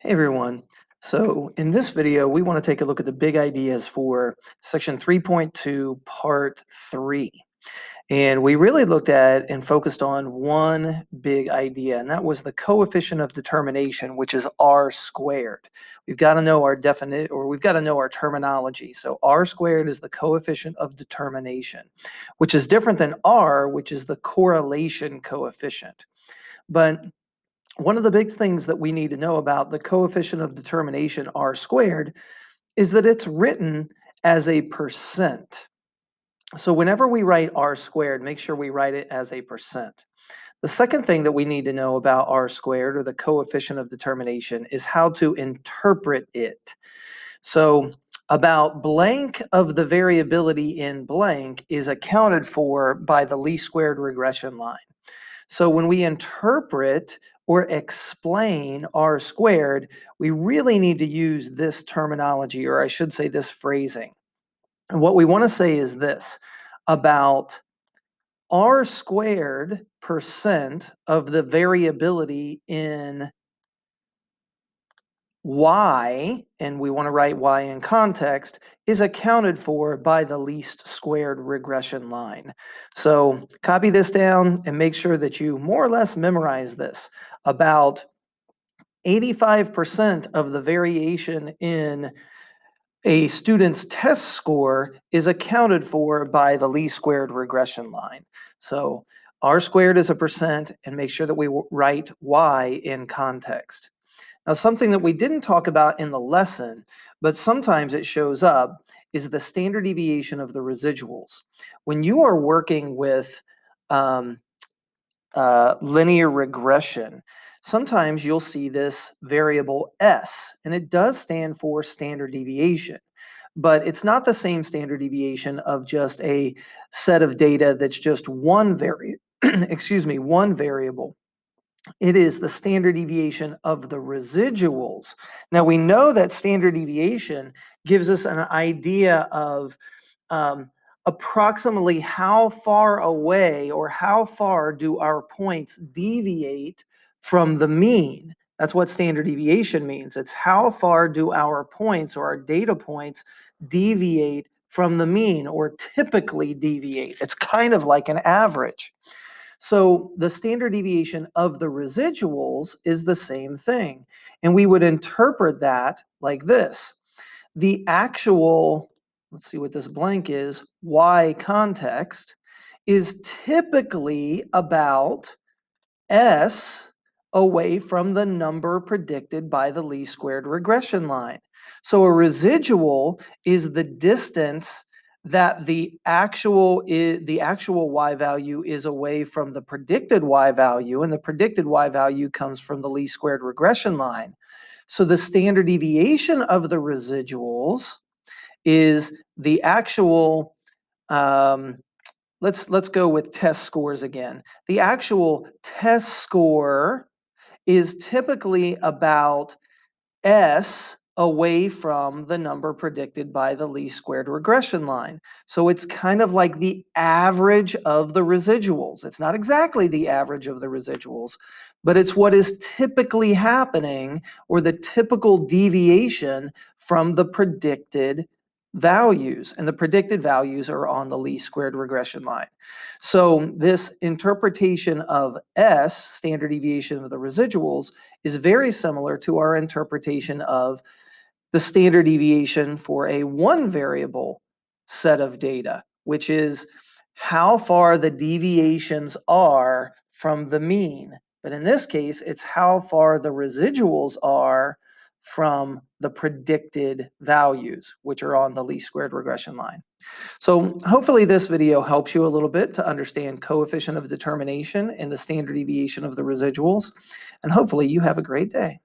Hey everyone. So in this video, we want to take a look at the big ideas for section 3.2, part 3. And we really looked at and focused on one big idea, and that was the coefficient of determination, which is r squared. We've got to know our definite, or we've got to know our terminology. So r squared is the coefficient of determination, which is different than r, which is the correlation coefficient. But one of the big things that we need to know about the coefficient of determination r squared is that it's written as a percent. So whenever we write r squared, make sure we write it as a percent. The second thing that we need to know about r squared, or the coefficient of determination, is how to interpret it. So about blank of the variability in blank is accounted for by the least squared regression line. So when we interpret or explain r squared, we really need to use this terminology, or I should say this phrasing. And what we want to say is this about r squared percent of the variability in y, and we want to write y in context, is accounted for by the least squared regression line. So copy this down and make sure that you more or less memorize this. About 85% of the variation in a student's test score is accounted for by the least squared regression line. So r squared is a percent, and make sure that we write y in context. Now, something that we didn't talk about in the lesson, but sometimes it shows up, is the standard deviation of the residuals. When you are working with um, linear regression, sometimes you'll see this variable s, and it does stand for standard deviation. But it's not the same standard deviation of just a set of data that's just one one variable. It is the standard deviation of the residuals. Now we know that standard deviation gives us an idea of um, approximately how far away or how far do our points deviate from the mean. That's what standard deviation means. It's how far do our points or our data points deviate from the mean, or typically deviate. It's kind of like an average. So the standard deviation of the residuals is the same thing. And we would interpret that like this. The actual, let's see what this blank is, y context, is typically about s away from the number predicted by the least squared regression line. So a residual is the distance that the actual y value is away from the predicted y value, and the predicted y value comes from the least squared regression line. So the standard deviation of the residuals is the actual let's go with test scores again. The actual test score is typically about s away from the number predicted by the least squared regression line. So it's kind of like the average of the residuals. It's not exactly the average of the residuals, but it's what is typically happening, or the typical deviation from the predicted values. And the predicted values are on the least squared regression line. So this interpretation of S, standard deviation of the residuals, is very similar to our interpretation of the standard deviation for a one variable set of data, which is how far the deviations are from the mean. But in this case, it's how far the residuals are from the predicted values, which are on the least squared regression line. So hopefully this video helps you a little bit to understand coefficient of determination and the standard deviation of the residuals. And hopefully you have a great day.